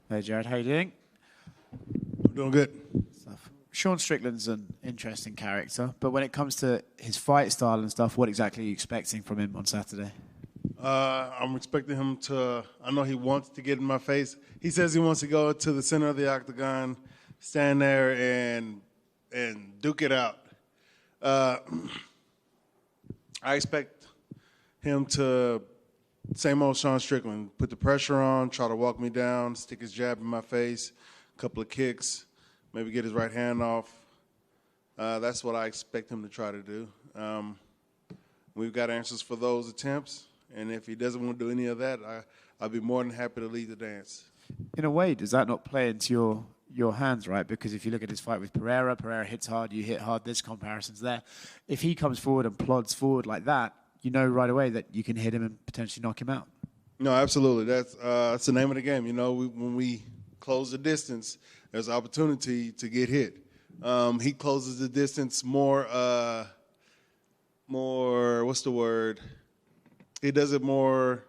Hey Jared, how you doing? I'm doing good. Stuff. Sean Strickland's an interesting character, but when it comes to his fight style and stuff, what exactly are you expecting from him on Saturday? I'm expecting him to. I know he wants to get in my face. He says he wants to go to the center of the octagon, stand there and duke it out. I expect him to, same old Sean Strickland, put the pressure on, try to walk me down, stick his jab in my face, a couple of kicks, maybe get his right hand off. That's what I expect him to try to do. We've got answers for those attempts, and if he doesn't want to do any of that, I'll be more than happy to lead the dance. In a way, does that not play into your hands, right? Because if you look at his fight with Pereira hits hard, you hit hard, there's comparisons there. If he comes forward and plods forward like that, you know right away that you can hit him and potentially knock him out. No, absolutely. That's the name of the game. You know, when we close the distance, there's opportunity to get hit. He closes the distance more, what's the word? He does it more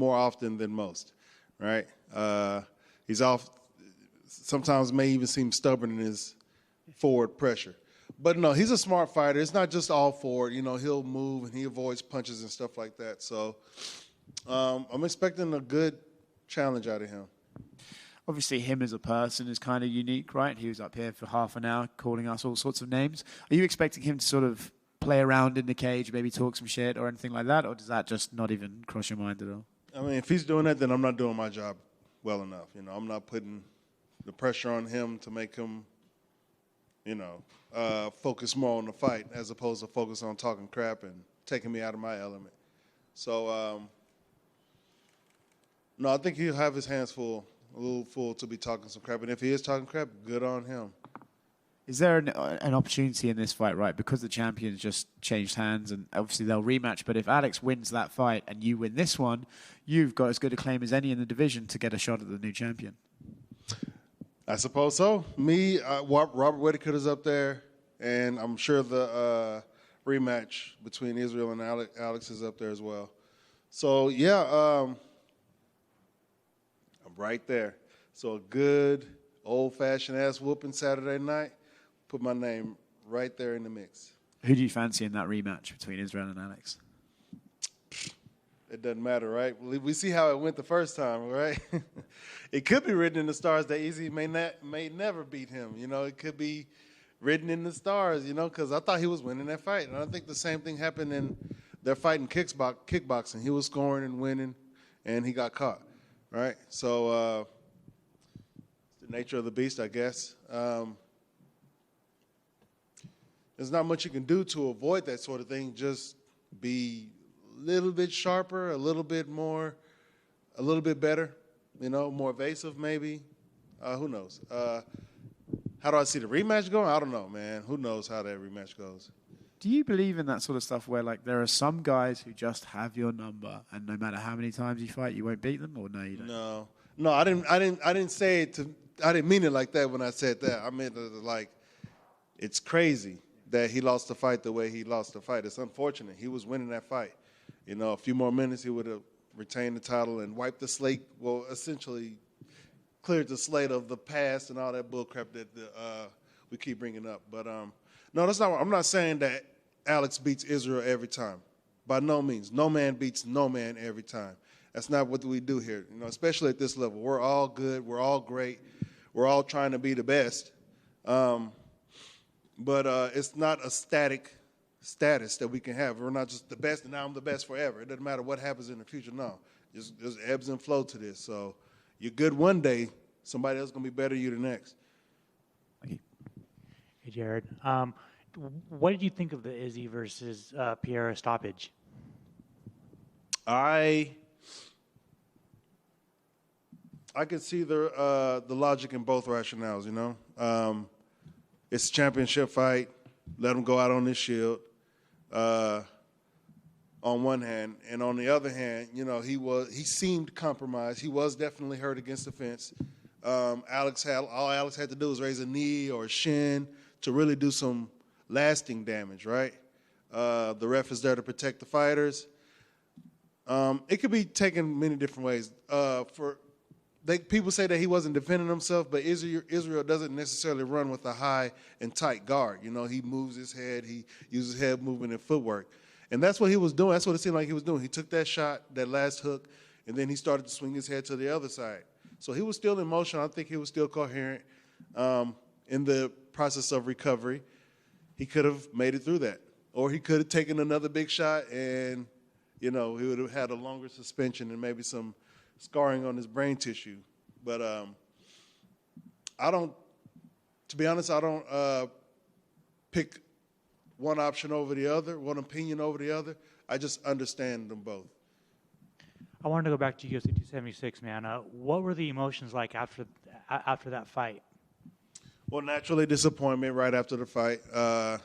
often than most, right? He's off, sometimes may even seem stubborn in his forward pressure. But no, he's a smart fighter. It's not just all forward. You know, he'll move and he avoids punches and stuff like that. So I'm expecting a good challenge out of him. Obviously, him as a person is kind of unique, right? He was up here for half an hour calling us all sorts of names. Are you expecting him to sort of play around in the cage, maybe talk some shit or anything like that? Or does that just not even cross your mind at all? I mean, if he's doing that, then I'm not doing my job well enough. You know, I'm not putting the pressure on him to make him, focus more on the fight as opposed to focus on talking crap and taking me out of my element. So, no, I think he'll have his hands full, a little full to be talking some crap. And if he is talking crap, good on him. Is there an opportunity in this fight, right? Because the champions just changed hands and obviously they'll rematch. But if Alex wins that fight and you win this one, you've got as good a claim as any in the division to get a shot at the new champion. I suppose so. Me, Robert Whittaker is up there, and I'm sure the rematch between Israel and Alex is up there as well. So, yeah, I'm right there. So a good old-fashioned ass whooping Saturday night, put my name right there in the mix. Who do you fancy in that rematch between Israel and Alex? It doesn't matter, right? We see how it went the first time, right? It could be written in the stars that Izzy may never beat him. You know, it could be written in the stars, because I thought he was winning that fight. And I think the same thing happened in their fight in kickboxing. He was scoring and winning, and he got caught, right? So it's the nature of the beast, I guess. There's not much you can do to avoid that sort of thing. Just be a little bit sharper, a little bit more, a little bit better, more evasive maybe. Who knows? How do I see the rematch going? I don't know, man. Who knows how that rematch goes? Do you believe in that sort of stuff where, like, there are some guys who just have your number and no matter how many times you fight, you won't beat them, or no, you don't? No, I didn't say it I didn't mean it like that when I said that. I meant like, it's crazy that he lost the fight the way he lost the fight. It's unfortunate. He was winning that fight. A few more minutes, he would have retained the title and wiped the slate, well, essentially cleared the slate of the past and all that bullcrap that we keep bringing up. But, no, that's not. I'm not saying that Alex beats Israel every time. By no means. No man beats no man every time. That's not what we do here, especially at this level. We're all good. We're all great. We're all trying to be the best. But it's not a static status that we can have. We're not just the best and now I'm the best forever. It doesn't matter what happens in the future. No, there's ebbs and flow to this. So you're good one day, somebody else is going to be better than you the next. Okay. Hey, Jared. What did you think of the Izzy versus Pereira stoppage? I could see the logic in both rationales, It's a championship fight. Let him go out on his shield on one hand. And on the other hand, he seemed compromised. He was definitely hurt against the fence. All Alex had to do was raise a knee or a shin to really do some lasting damage, right? The ref is there to protect the fighters. It could be taken many different ways. For people say that he wasn't defending himself, but Israel doesn't necessarily run with a high and tight guard. You know, he moves his head, he uses head movement and footwork. And that's what he was doing. That's what it seemed like he was doing. He took that shot, that last hook, and then he started to swing his head to the other side. So he was still in motion. I think he was still coherent in the process of recovery. He could have made it through that. Or he could have taken another big shot and, you know, he would have had a longer suspension and maybe some scarring on his brain tissue. But to be honest, I don't pick one option over the other, one opinion over the other. I just understand them both. I wanted to go back to UFC 276, man. What were the emotions like after that fight? Well, naturally, disappointment right after the fight. I'd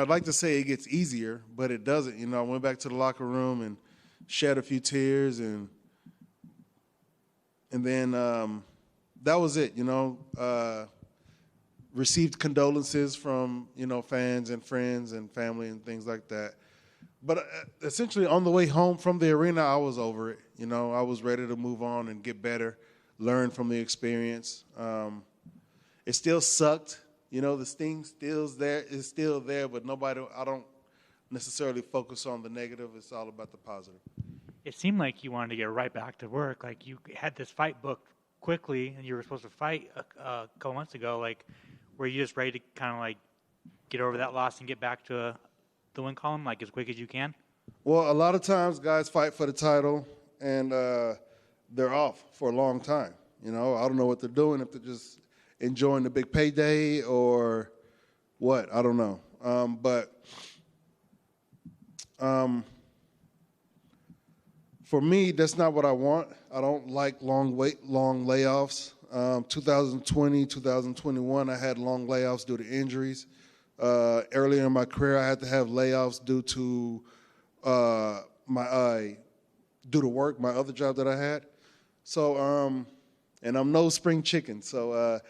like to say it gets easier, but it doesn't. You know, I went back to the locker room and shed a few tears, and then that was it, you know. Received condolences from, you know, fans and friends and family and things like that. But essentially on the way home from the arena, I was over it. You know, I was ready to move on and get better, learn from the experience. It still sucked. You know, the sting is still there, but I don't necessarily focus on the negative. It's all about the positive. It seemed like you wanted to get right back to work. Like you had this fight booked quickly, and you were supposed to fight a couple months ago. Like, were you just ready to kind of like get over that loss and get back to the win column like as quick as you can? Well, a lot of times guys fight for the title, and they're off for a long time. You know, I don't know what they're doing, if they're just enjoying the big payday or what. I don't know. For me, that's not what I want. I don't like long layoffs. 2020, 2021, I had long layoffs due to injuries. Earlier in my career, I had to have layoffs due to work, my other job that I had. So, and I'm no spring chicken. So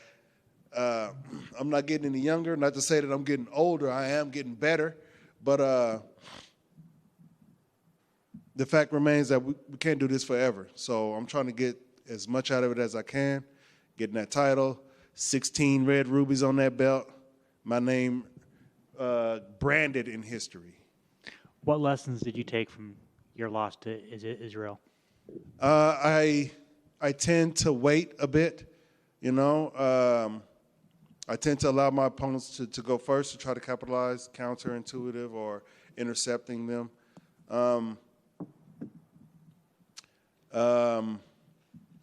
I'm not getting any younger. Not to say that I'm getting older. I am getting better. But the fact remains that we can't do this forever. So I'm trying to get as much out of it as I can. Getting that title, 16 red rubies on that belt, my name branded in history. What lessons did you take from your loss to Israel? I tend to wait a bit, you know. I tend to allow my opponents to go first to try to capitalize, counterintuitive or intercepting them.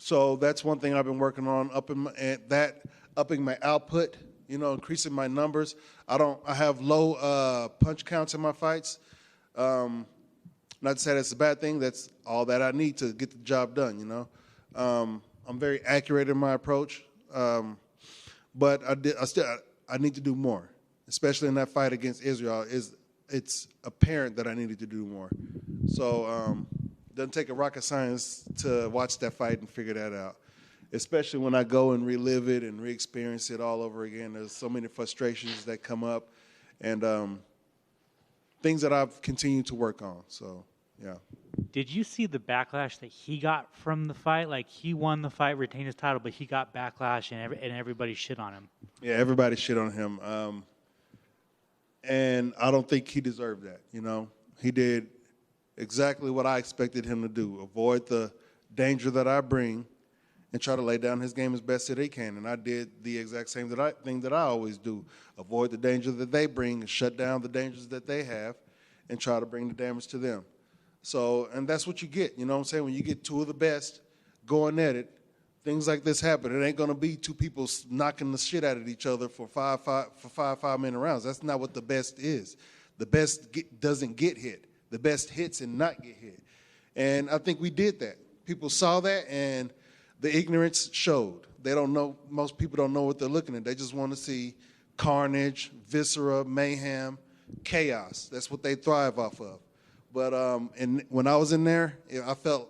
So that's one thing I've been working on, upping my output, you know, increasing my numbers. I have low punch counts in my fights. Not to say that's a bad thing. That's all that I need to get the job done, you know. I'm very accurate in my approach, but I need to do more, especially in that fight against Israel. It's apparent that I needed to do more. So it doesn't take a rocket science to watch that fight and figure that out, especially when I go and relive it and re-experience it all over again. There's so many frustrations that come up and things that I've continued to work on. So, yeah. Did you see the backlash that he got from the fight? Like, he won the fight, retained his title, but he got backlash and everybody shit on him. Yeah, everybody shit on him. And I don't think he deserved that, you know. He did exactly what I expected him to do, avoid the danger that I bring and try to lay down his game as best that he can. And I did the exact same thing that I always do, avoid the danger that they bring and shut down the dangers that they have and try to bring the damage to them. So, and that's what you get, you know what I'm saying? When you get two of the best going at it, things like this happen. It ain't going to be two people knocking the shit out of each other for five-minute rounds. That's not what the best is. The best doesn't get hit. The best hits and not get hit. And I think we did that. People saw that, and the ignorance showed. They don't know. Most people don't know what they're looking at. They just want to see carnage, viscera, mayhem, chaos. That's what they thrive off of. But and when I was in there, I felt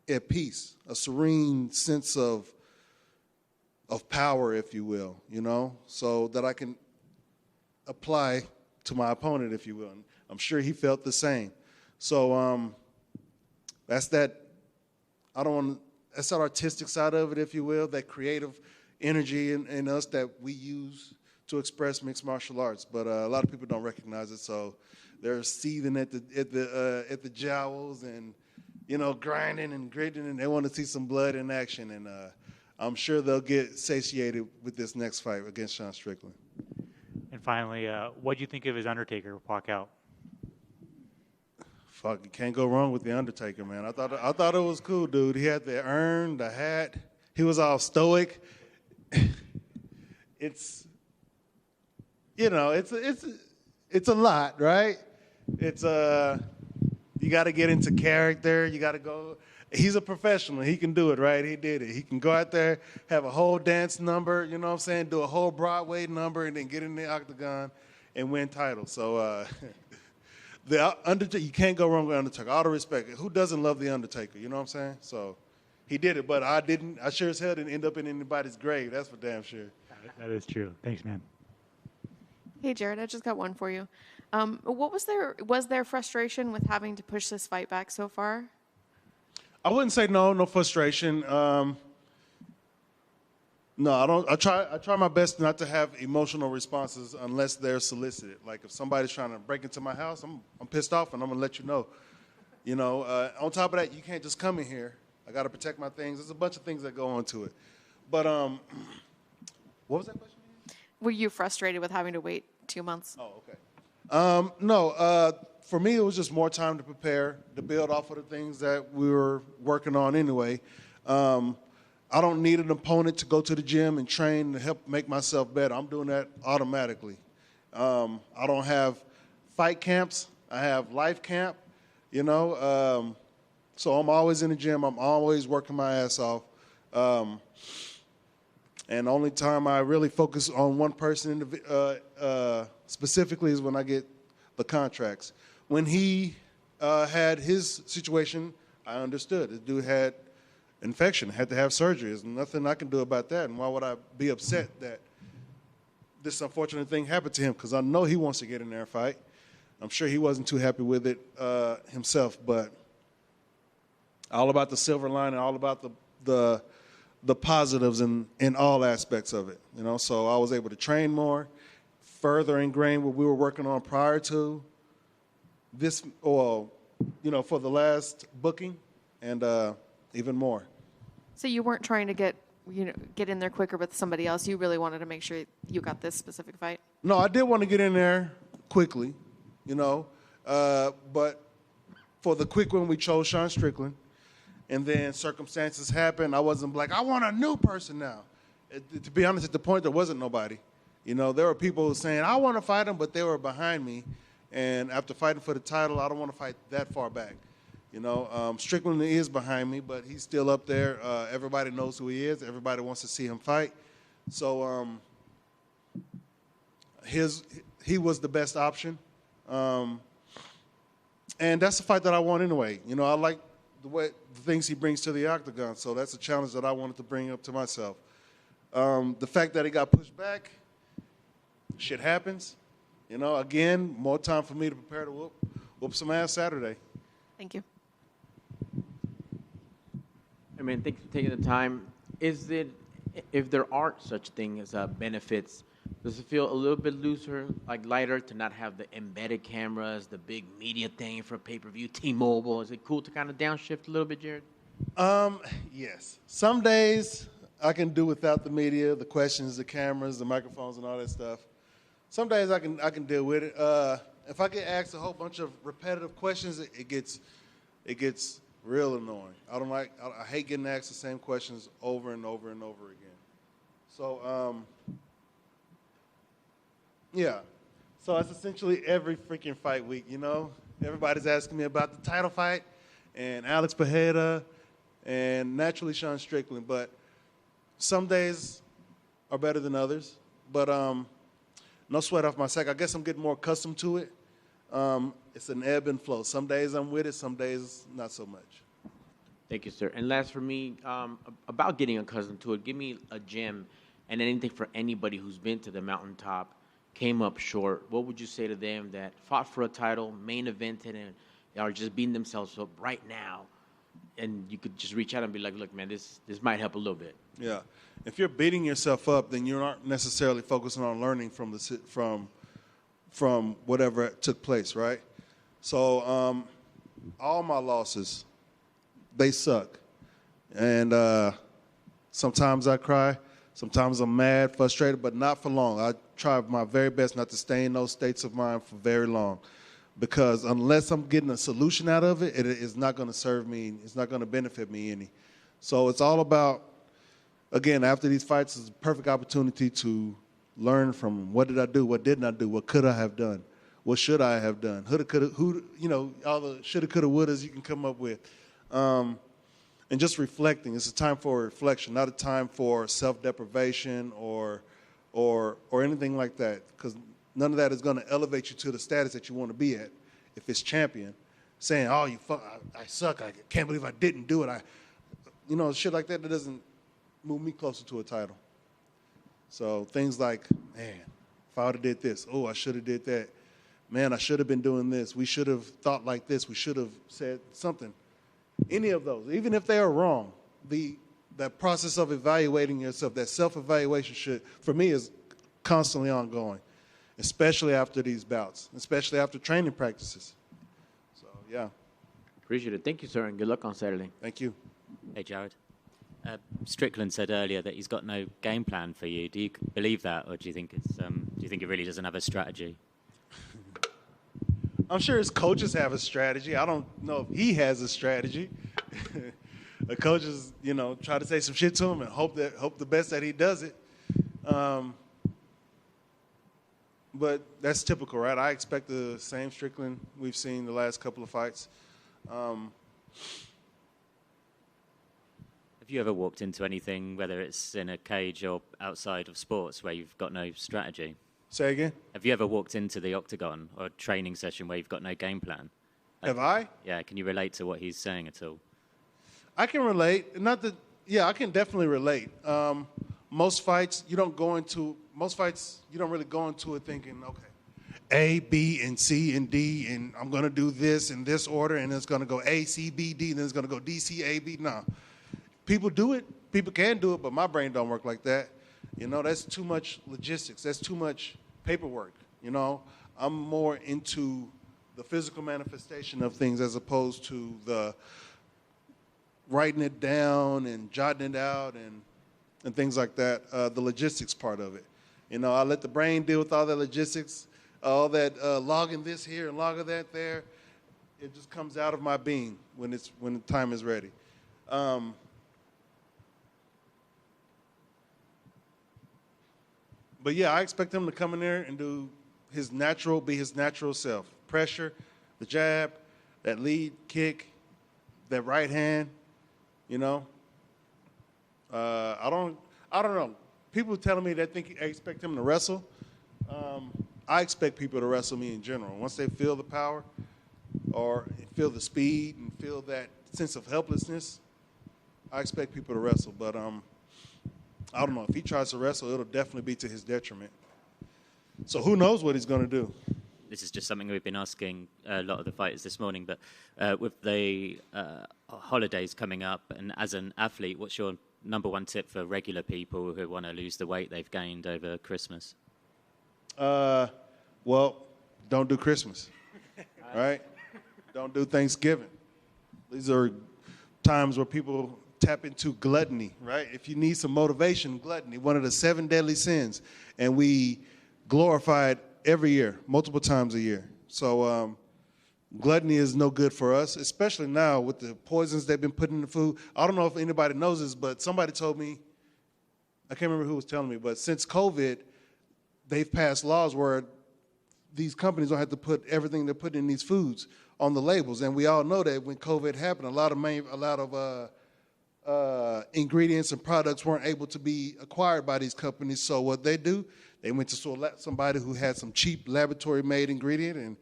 at peace, a serene sense of power, if you will, you know, so that I can apply to my opponent, if you will. And I'm sure he felt the same. So that's that. I don't want. That's that artistic side of it, if you will, that creative energy in us that we use to express mixed martial arts. But a lot of people don't recognize it, so they're seething at the jowls and grinding and gritting, and they want to see some blood in action. And I'm sure they'll get satiated with this next fight against Sean Strickland. And finally, what do you think of his Undertaker walk out? Fuck, you can't go wrong with the Undertaker, man. I thought it was cool, dude. He had the urn, the hat. He was all stoic. It's a lot, right? It's you got to get into character. You got to go. He's a professional. He can do it, right? He did it. He can go out there, have a whole dance number, you know what I'm saying, do a whole Broadway number, and then get in the octagon and win titles. So the Undertaker, you can't go wrong with Undertaker. All the respect. Who doesn't love the Undertaker? You know what I'm saying? So he did it, but I didn't. I sure as hell didn't end up in anybody's grave. That's for damn sure. That is true. Thanks, man. Hey, Jared, I just got one for you. What was there frustration with having to push this fight back so far? I wouldn't say no frustration. No, I don't. I try my best not to have emotional responses unless they're solicited. Like if somebody's trying to break into my house, I'm pissed off and I'm gonna let you know. On top of that, you can't just come in here. I got to protect my things. There's a bunch of things that go into it. But what was that question again? Were you frustrated with having to wait 2 months? Oh, okay. No, for me, it was just more time to prepare, to build off of the things that we were working on anyway. I don't need an opponent to go to the gym and train to help make myself better. I'm doing that automatically. I don't have fight camps. I have life camp, so I'm always in the gym. I'm always working my ass off. And the only time I really focus on one person specifically is when I get the contracts. When he had his situation, I understood. The dude had infection, had to have surgery. There's nothing I can do about that. And why would I be upset that this unfortunate thing happened to him? Because I know he wants to get in there and fight. I'm sure he wasn't too happy with it himself, but all about the silver lining, all about the positives in all aspects of it. So I was able to train more, further ingrain what we were working on prior to this, for the last booking, and even more. So you weren't trying to get in there quicker with somebody else. You really wanted to make sure you got this specific fight. No, I did want to get in there quickly, but for the quick one, we chose Sean Strickland. And then circumstances happened. I wasn't like, I want a new person now. To be honest, at the point, there wasn't nobody. There were people saying, I want to fight him, but they were behind me. And after fighting for the title, I don't want to fight that far back. Strickland is behind me, but he's still up there. Everybody knows who he is. Everybody wants to see him fight. So he was the best option. And that's the fight that I want anyway. I like the things he brings to the octagon. So that's a challenge that I wanted to bring up to myself. The fact that he got pushed back, shit happens. Again, more time for me to prepare to whoop some ass Saturday. Thank you. I mean, thanks for taking the time. Is it, if there aren't such things as benefits, does it feel a little bit looser, like lighter, to not have the embedded cameras, the big media thing for pay-per-view, T-Mobile? Is it cool to kind of downshift a little bit, Jared? Yes. Some days I can do without the media, the questions, the cameras, the microphones, and all that stuff. Some days I can deal with it. If I get asked a whole bunch of repetitive questions, it gets real annoying. I hate getting asked the same questions over and over and over again. So, yeah. So it's essentially every freaking fight week, Everybody's asking me about the title fight and Alex Pereira and naturally Sean Strickland. But some days are better than others. But no sweat off my sack. I guess I'm getting more accustomed to it. It's an ebb and flow. Some days I'm with it, some days not so much. Thank you, sir. And last for me, about getting accustomed to it, give me a gym and anything for anybody who's been to the mountaintop came up short, what would you say to them that fought for a title, main evented, and are just beating themselves up right now? And you could just reach out and be like, look, man, this might help a little bit. Yeah. If you're beating yourself up, then you aren't necessarily focusing on learning from whatever took place, right? So all my losses, they suck. And sometimes I cry. Sometimes I'm mad, frustrated, but not for long. I try my very best not to stay in those states of mind for very long, because unless I'm getting a solution out of it, it is not going to serve me. It's not going to benefit me any. So it's all about, again, after these fights, it's a perfect opportunity to learn from what did I do, what didn't I do, what could I have done, what should I have done, who, all the shoulda, coulda, wouldas you can come up with. And just reflecting. It's a time for reflection, not a time for self-deprivation or anything like that, because none of that is going to elevate you to the status that you want to be at. If it's champion, saying, "Oh, I suck. I can't believe I didn't do it." Shit like that doesn't move me closer to a title. So things like, man, if I would have did this, I should have did that. Man, I should have been doing this. We should have thought like this. We should have said something. Any of those, even if they are wrong, that process of evaluating yourself, that self-evaluation for me, is constantly ongoing, especially after these bouts, especially after training practices. So, yeah. Appreciate it. Thank you, sir, and good luck on Saturday. Thank you. Hey, Jared. Strickland said earlier that he's got no game plan for you. Do you believe that, or do you think he really doesn't have a strategy? I'm sure his coaches have a strategy. I don't know if he has a strategy. The coaches, try to say some shit to him and hope the best that he does it. But that's typical, right? I expect the same Strickland we've seen the last couple of fights. Have you ever walked into anything, whether it's in a cage or outside of sports, where you've got no strategy? Say again? Have you ever walked into the octagon or a training session where you've got no game plan? Have I? Yeah, can you relate to what he's saying at all? I can relate. I can definitely relate. Most fights, you don't really go into it thinking, okay, A, B, and C, and D, and I'm going to do this in this order, and it's going to go A, C, B, D, and then it's going to go D, C, A, B. No. People do it. People can do it, but my brain don't work like that. That's too much logistics. That's too much paperwork. I'm more into the physical manifestation of things as opposed to the writing it down and jotting it out and things like that, the logistics part of it. I let the brain deal with all that logistics, all that logging this here and logging that there. It just comes out of my being when the time is ready. But yeah, I expect him to come in there and be his natural self. Pressure, the jab, that lead kick, that right hand. I don't know. People telling me they expect him to wrestle. I expect people to wrestle me in general. Once they feel the power or feel the speed and feel that sense of helplessness, I expect people to wrestle. But I don't know. If he tries to wrestle, it'll definitely be to his detriment. So who knows what he's going to do? This is just something we've been asking a lot of the fighters this morning, but with the holidays coming up, and as an athlete, what's your number one tip for regular people who want to lose the weight they've gained over Christmas? Well, don't do Christmas, right? Don't do Thanksgiving. These are times where people tap into gluttony, right? If you need some motivation, gluttony, one of the 7 deadly sins, and we glorify it every year, multiple times a year. So gluttony is no good for us, especially now with the poisons they've been putting in the food. I don't know if anybody knows this, but somebody told me, I can't remember who was telling me, but since COVID, they've passed laws where these companies don't have to put everything they're putting in these foods on the labels. And we all know that when COVID happened, a lot of ingredients and products weren't able to be acquired by these companies. So what they do, they went to somebody who had some cheap laboratory-made ingredient and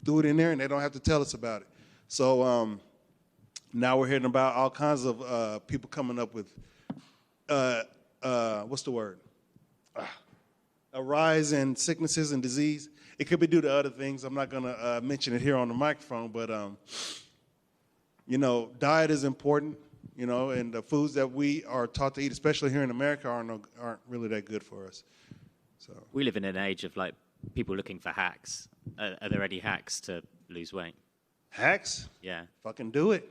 threw it in there, and they don't have to tell us about it. So now we're hearing about all kinds of people coming up with, what's the word? a rise in sicknesses and disease. It could be due to other things. I'm not going to mention it here on the microphone, but, diet is important, and the foods that we are taught to eat, especially here in America, aren't really that good for us. So we live in an age of like people looking for hacks. Are there any hacks to lose weight? Hacks? Yeah. Fucking do it.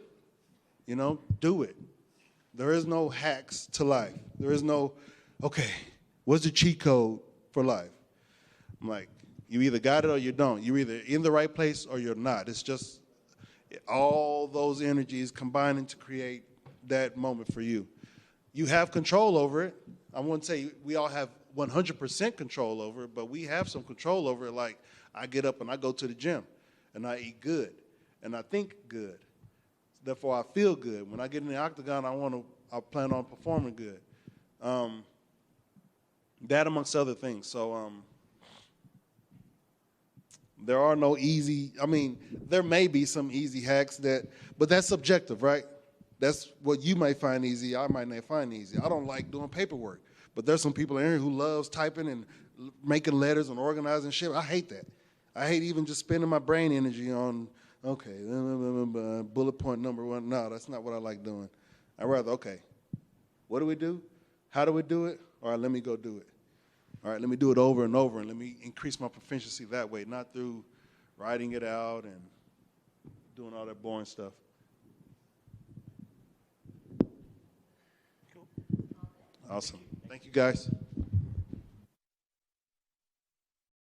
Do it. There is no hacks to life. There is no, okay, what's the cheat code for life? I'm like, you either got it or you don't. You're either in the right place or you're not. It's just all those energies combining to create that moment for you. You have control over it. I wouldn't say we all have 100% control over it, but we have some control over it. Like, I get up and I go to the gym and I eat good and I think good. Therefore, I feel good. When I get in the octagon, I plan on performing good. That amongst other things. So there are no easy, there may be some easy hacks but that's subjective, right? That's what you might find easy, I might not find easy. I don't like doing paperwork, but there's some people in here who loves typing and making letters and organizing shit. I hate that. I hate even just spending my brain energy on, okay, bullet point number 1. No, that's not what I like doing. I'd rather, okay, what do we do? How do we do it? All right, let me go do it. All right, let me do it over and over, and let me increase my proficiency that way, not through writing it out and doing all that boring stuff. Cool. Awesome. Thank you, guys.